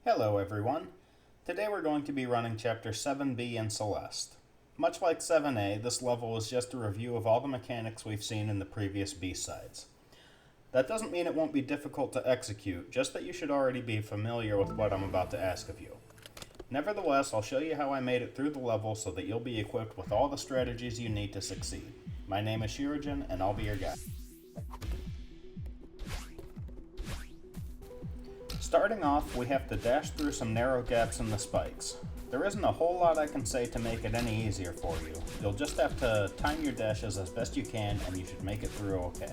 Hello everyone. Today we're going to be running Chapter 7B in Celeste. Much like 7A, this level is just a review of all the mechanics we've seen in the previous B-sides. That doesn't mean it won't be difficult to execute, just that you should already be familiar with what I'm about to ask of you. Nevertheless, I'll show you how I made it through the level so that you'll be equipped with all the strategies you need to succeed. My name is Shirojin, and I'll be your guide. Starting off, we have to dash through some narrow gaps in the spikes. There isn't a whole lot I can say to make it any easier for you. You'll just have to time your dashes as best you can and you should make it through okay.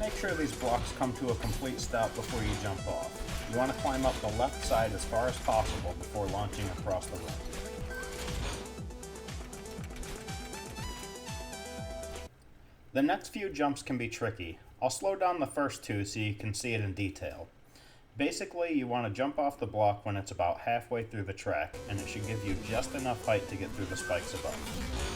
Make sure these blocks come to a complete stop before you jump off. You want to climb up the left side as far as possible before launching across the room. The next few jumps can be tricky. I'll slow down the first two so you can see it in detail. Basically, you want to jump off the block when it's about halfway through the track, and it should give you just enough height to get through the spikes above.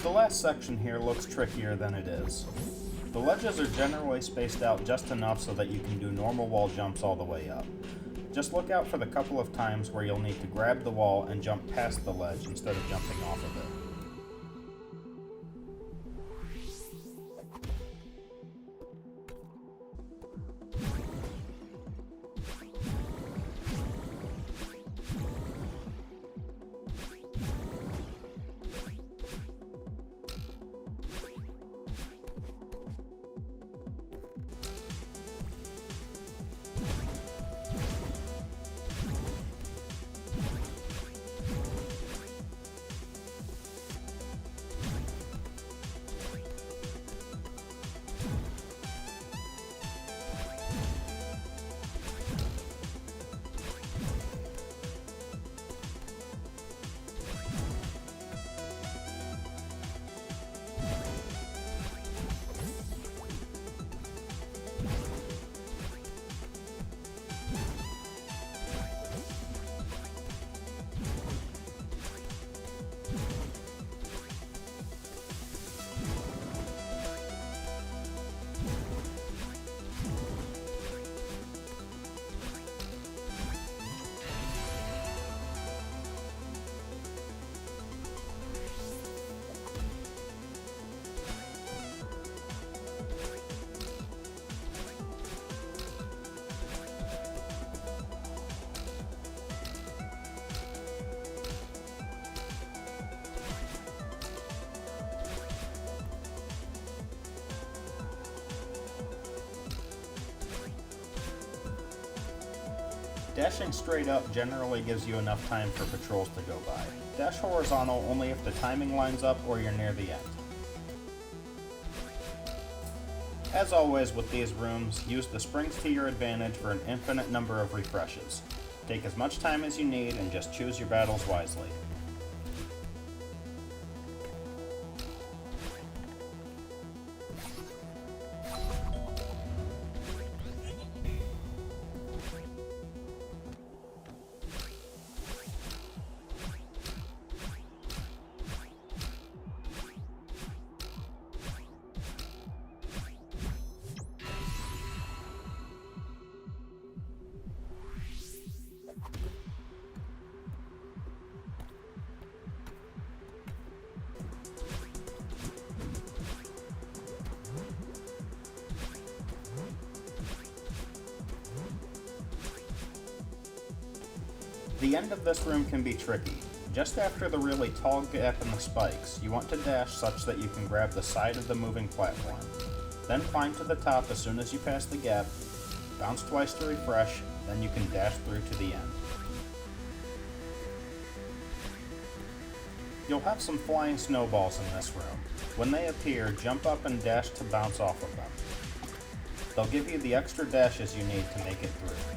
The last section here looks trickier than it is. The ledges are generally spaced out just enough so that you can do normal wall jumps all the way up. Just look out for the couple of times where you'll need to grab the wall and jump past the ledge instead of jumping off of it. Dashing straight up generally gives you enough time for patrols to go by. Dash horizontal only if the timing lines up or you're near the end. As always with these rooms, use the springs to your advantage for an infinite number of refreshes. Take as much time as you need and just choose your battles wisely. The end of this room can be tricky. Just after the really tall gap in the spikes, you want to dash such that you can grab the side of the moving platform. Then climb to the top as soon as you pass the gap, bounce twice to refresh, then you can dash through to the end. You'll have some flying snowballs in this room. When they appear, jump up and dash to bounce off of them. They'll give you the extra dashes you need to make it through.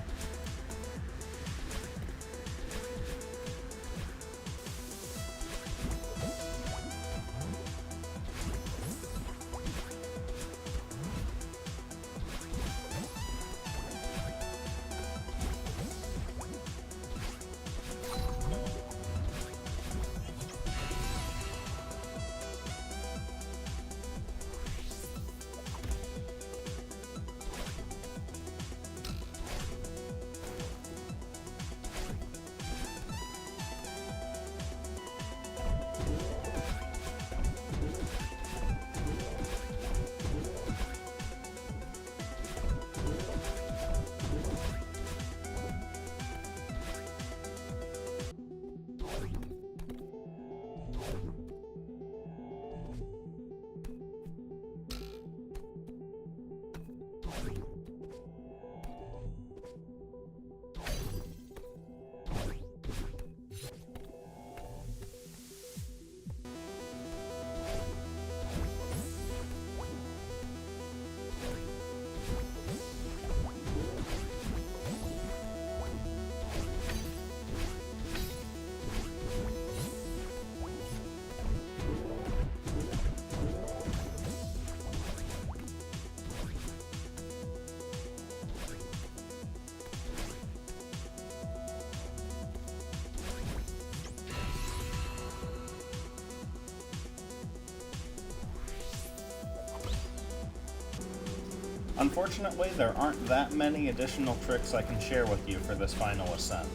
Unfortunately, there aren't that many additional tricks I can share with you for this final ascent.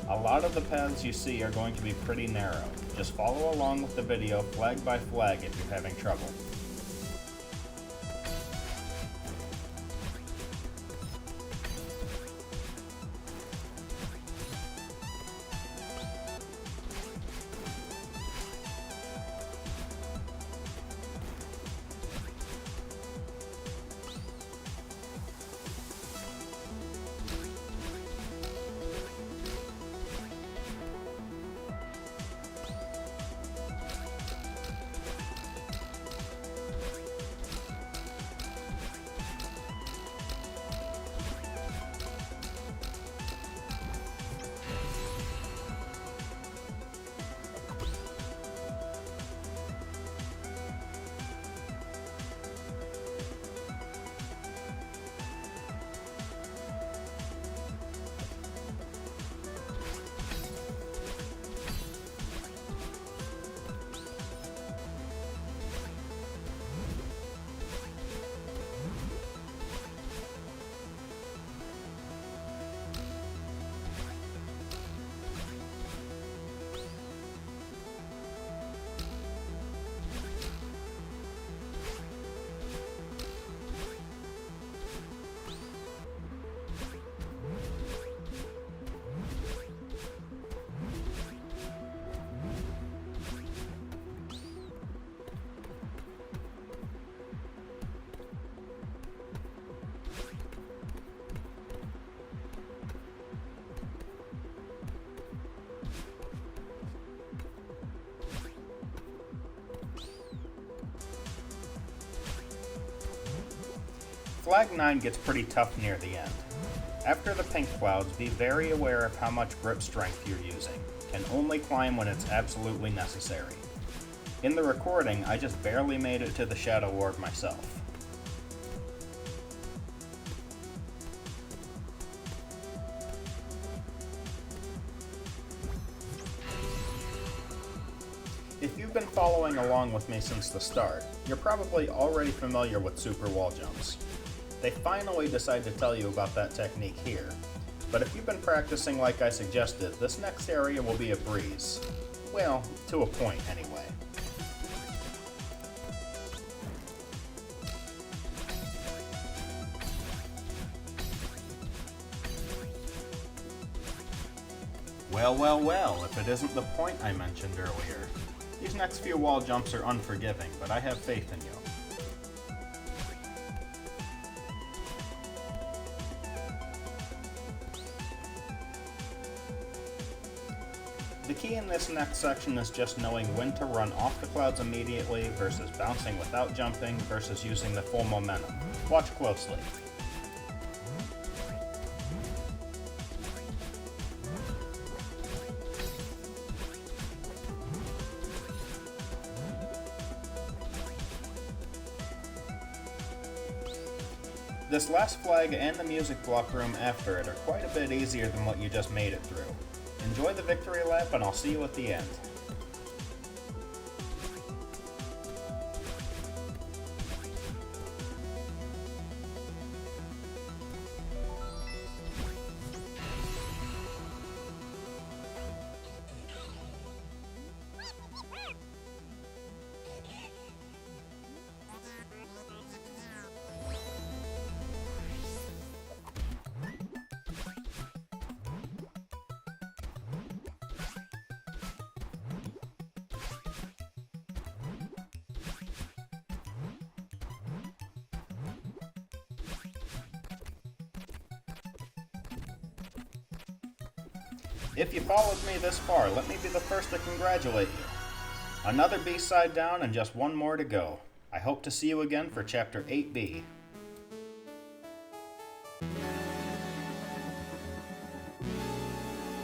A lot of the paths you see are going to be pretty narrow. Just follow along with the video flag by flag if you're having trouble. Flag 9 gets pretty tough near the end. After the pink clouds, be very aware of how much grip strength you're using. Can only climb when it's absolutely necessary. In the recording, I just barely made it to the Shadow Orb myself. If you've been following along with me since the start, you're probably already familiar with super wall jumps. They finally decide to tell you about that technique here, but if you've been practicing like I suggested, this next area will be a breeze. Well, to a point anyway. Well, well, well, if it isn't the point I mentioned earlier. These next few wall jumps are unforgiving, but I have faith in you. The key in this next section is just knowing when to run off the clouds immediately versus bouncing without jumping versus using the full momentum. Watch closely. This last flag and the music block room after it are quite a bit easier than what you just made it through. Enjoy the victory lap and I'll see you at the end. If you followed me this far, let me be the first to congratulate you. Another B-side down and just one more to go. I hope to see you again for Chapter 8B.